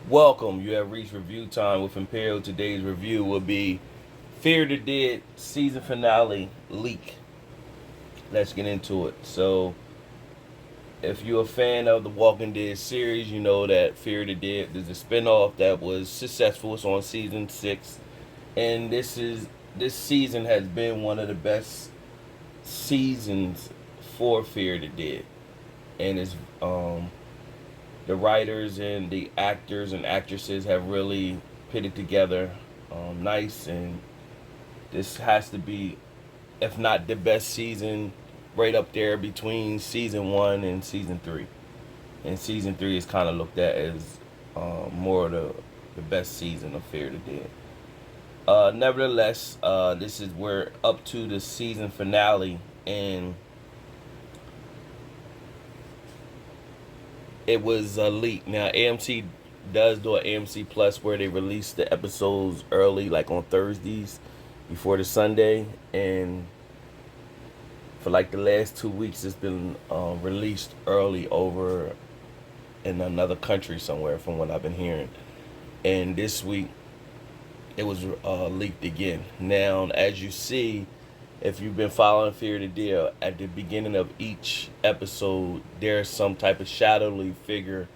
Welcome. You have reached review time with Imperial. Today's review will be Fear the Dead season finale leak. Let's get into it. So, if you're a fan of the Walking Dead series, you know that Fear the Dead is a spinoff that was successful. It's on season 6, and this season has been one of the best seasons for Fear the Dead, and it's the writers and the actors and actresses have really put it together nice, and this has to be, if not the best season, right up there between season 1 and season 3. And season 3 is kind of looked at as more of the best season of Fear the Dead. Nevertheless, this is we're up to the season finale, and it was a leak. Now AMC does do an AMC Plus where they release the episodes early, like on Thursdays before the Sunday, and for like the last 2 weeks, it's been released early over in another country somewhere, from what I've been hearing. And this week, it was leaked again. Now, as you see, if you've been following Fear the Deal, at the beginning of each episode, there's some type of shadowy figure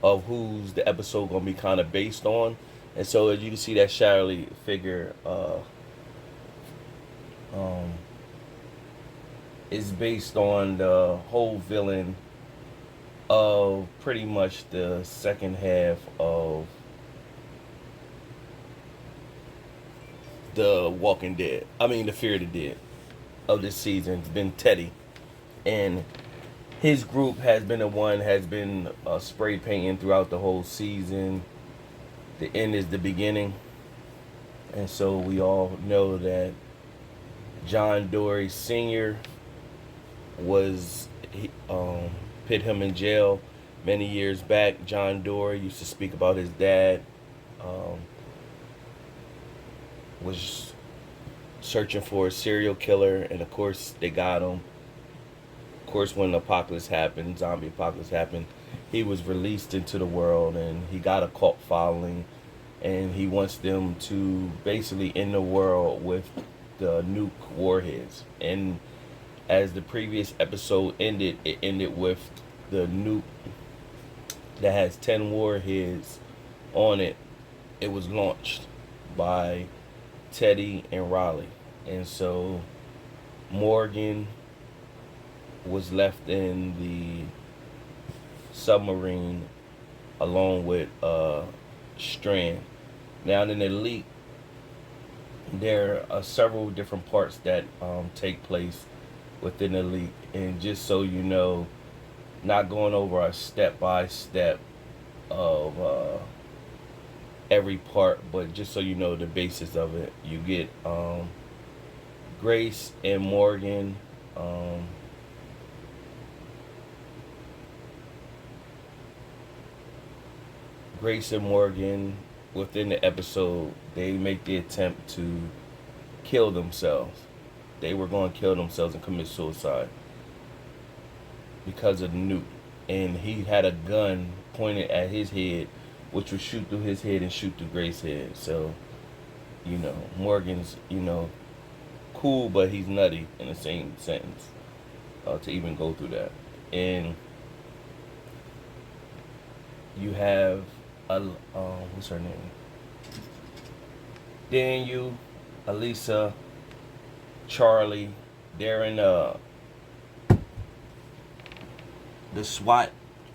of who's the episode gonna be kind of based on. And so as you can see, that shadowy figure um, is based on the whole villain of pretty much the second half of the Walking Dead. I mean, the Fear the Dead of this season. It's been Teddy, and his group has been the one has been spray painting throughout the whole season. The end is the beginning, and so we all know that John Dory Sr. was put him in jail many years back. John Dory used to speak about his dad. Was searching for a serial killer, and of course they got him. Of course, when the apocalypse happened, zombie apocalypse happened, he was released into the world, and he got a cult following, and he wants them to basically end the world with the nuke warheads. And as the previous episode ended, it ended with the nuke that has 10 warheads on it. It was launched by Teddy and Riley. And so Morgan was left in the submarine along with Strand. Now in the leak, there are several different parts that take place within the leak. And just so you know, not going over a step by step of every part, but just so you know the basis of it, you get Grace and Morgan. Grace and Morgan, within the episode, they make the attempt to kill themselves. They were going to kill themselves and commit suicide because of the nuke. And he had a gun pointed at his head, which would shoot through his head and shoot through Grace's head. So, Morgan's, cool, but he's nutty in the same sentence to even go through that. And you have, what's her name? Daniel, Elisa, Charlie. They're in the SWAT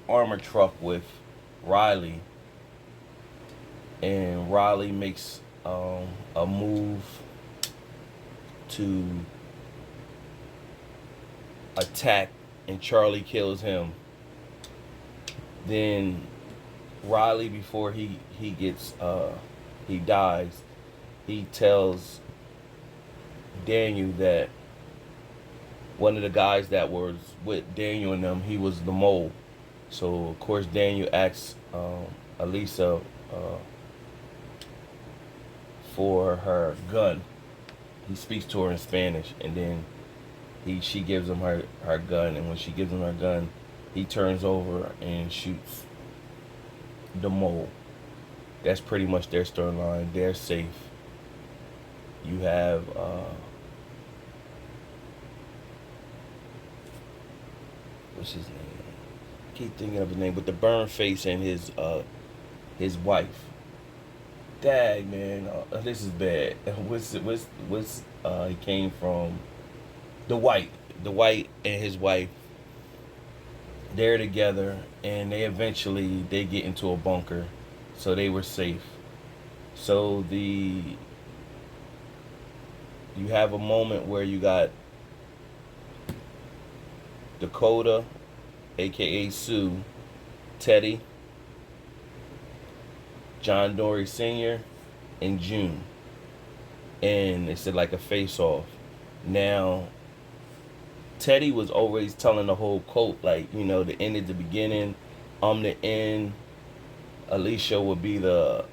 armor truck with Riley, and Riley makes a move to attack, and Charlie kills him. Then Riley, before he dies, he tells Daniel that one of the guys that was with Daniel and them, he was the mole. So of course Daniel asks Elisa for her gun. He speaks to her in Spanish, and then she gives him her gun. And when she gives him her gun, he turns over and shoots the mole. That's pretty much their storyline. They're safe. You have what's his name? I keep thinking of his name, but the burn face and his wife. Dag man, this is bad. What's he came from the white, the white and his wife. They're together, and they get into a bunker, so they were safe. So you have a moment where you got Dakota, aka Sue, Teddy, John Dory Sr., and June. And it's like a face off. Now, Teddy was always telling the whole quote, like, the end is the beginning, I'm the end, Alicia will be the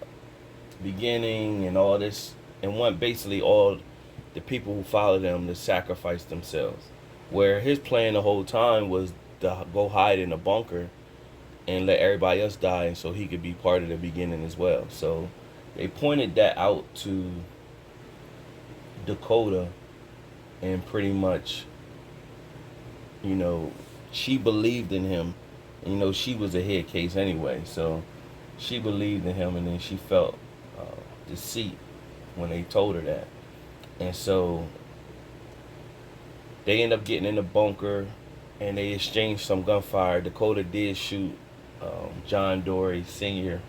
beginning, and all this. And want basically all the people who follow them to sacrifice themselves. Where his plan the whole time was to go hide in a bunker and let everybody else die, and so he could be part of the beginning as well. So they pointed that out to Dakota, and pretty much, she believed in him. And, she was a head case anyway, so she believed in him, and then she felt deceit when they told her that. And so they end up getting in the bunker, and they exchanged some gunfire. Dakota did shoot John Dory Sr.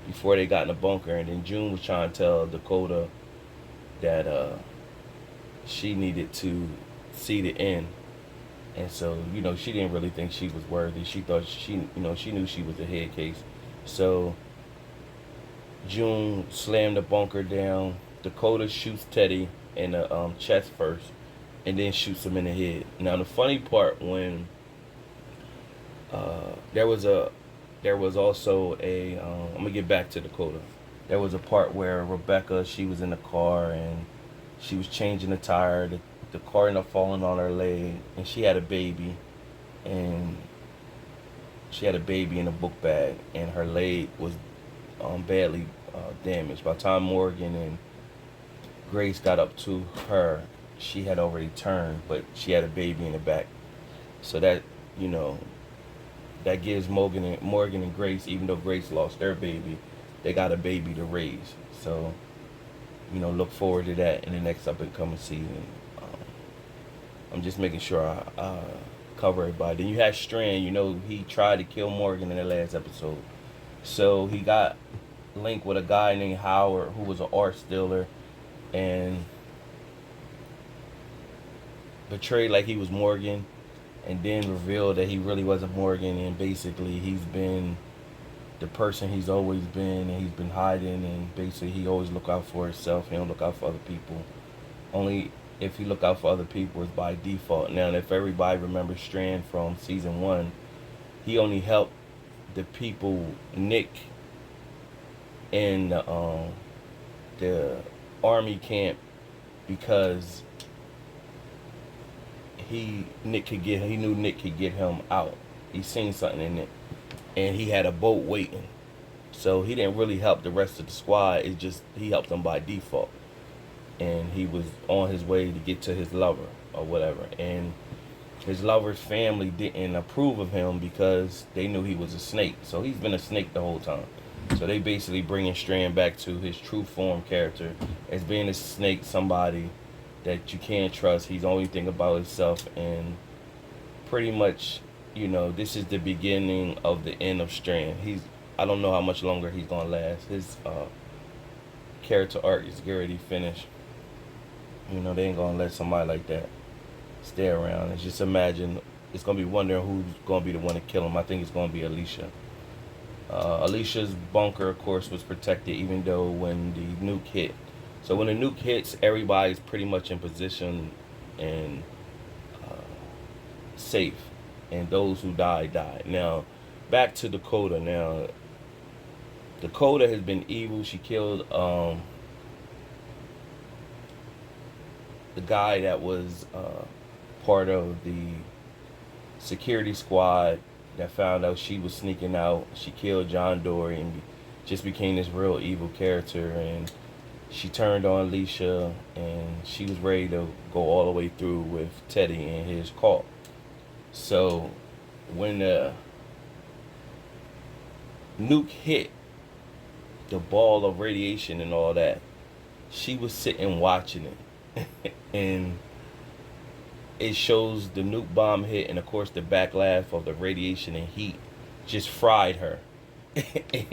before they got in the bunker, and then June was trying to tell Dakota that she needed to see the end. And so, she didn't really think she was worthy. She thought she knew she was a head case. So June slammed the bunker down. Dakota shoots Teddy in the chest first, and then shoots him in the head. Now the funny part, when there was also a I'm gonna get back to Dakota. There was a part where Rebecca, she was in the car and she was changing the tire. The car ended up falling on her leg, and she had a baby, and she had a baby in a book bag, and her leg was badly damaged. By the time Morgan and Grace got up to her, she had already turned, but she had a baby in the back. So that that gives Morgan and Grace, even though Grace lost their baby, they got a baby to raise. So look forward to that in the next up and coming season. I'm just making sure I cover everybody. Then you had Strand. He tried to kill Morgan in the last episode. So he got linked with a guy named Howard, who was an art stealer, and portrayed like he was Morgan, and then revealed that he really wasn't Morgan, and basically he's been the person he's always been, and he's been hiding, and basically he always look out for himself. He don't look out for other people. Only if he look out for other people is by default. Now, if everybody remembers Strand from season 1, he only helped the people, Nick, in the army camp, because he knew Nick could get him out. He seen something in it, and he had a boat waiting. So he didn't really help the rest of the squad. It's just he helped them by default. And he was on his way to get to his lover or whatever. And his lover's family didn't approve of him because they knew he was a snake. So he's been a snake the whole time. So they basically bringing Strand back to his true form character as being a snake, somebody that you can't trust. He's only thinking about himself, and pretty much, this is the beginning of the end of Strand. I don't know how much longer he's gonna last. His character arc is already finished. They ain't gonna let somebody like that stay around. And just imagine, it's gonna be wondering who's gonna be the one to kill him. I think it's gonna be Alicia. Alicia's bunker, of course, was protected, even though when the nuke hit. So when the nuke hits, everybody's pretty much in position and safe. And those who died. Now, back to Dakota. Now, Dakota has been evil. She killed the guy that was part of the security squad that found out she was sneaking out. She killed John Dory, and just became this real evil character, and she turned on Alicia, and she was ready to go all the way through with Teddy and his cult. So when Nuke hit the ball of radiation and all that, she was sitting watching it. And it shows the nuke bomb hit, and of course the backlash of the radiation and heat just fried her. And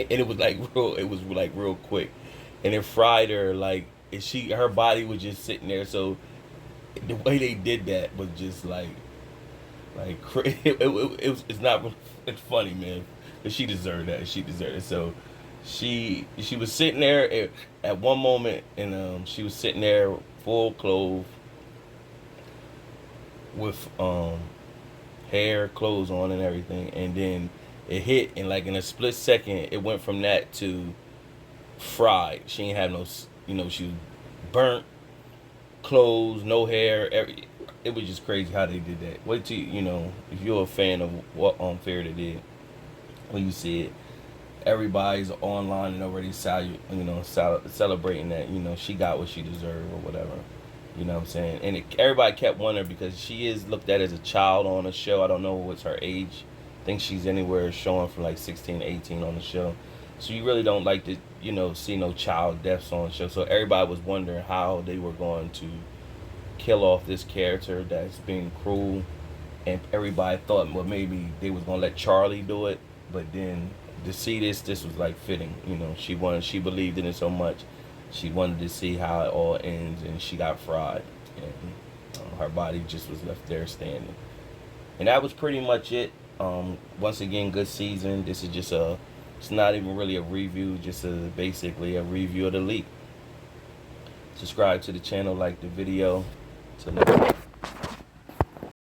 it was like real quick, and it fried her like, her body was just sitting there. So the way they did that was just like it's not, it's funny, man, but she deserved that. She deserved it. So she was sitting there at one moment, and she was sitting there full clothes with hair, clothes on, and everything, and then it hit, and like in a split second, it went from that to fried. She ain't have no, she was burnt, clothes, no hair. It was just crazy how they did that. Wait till if you're a fan of what Fear That Did, when you see it, everybody's online and already celebrating that she got what she deserved or whatever. You know what I'm saying? And everybody kept wondering, because she is looked at as a child on the show. I don't know what's her age. I think she's anywhere showing from like 16 to 18 on the show. So you really don't like to, see no child deaths on the show. So everybody was wondering how they were going to kill off this character that's being cruel. And everybody thought, well, maybe they was going to let Charlie do it. But then to see this was like fitting. She believed in it so much. She wanted to see how it all ends, and she got fried, and her body just was left there standing. And that was pretty much it. Once again, good season. This is just it's not even really a review, just basically a review of the leak. Subscribe to the channel, like the video. Till next time.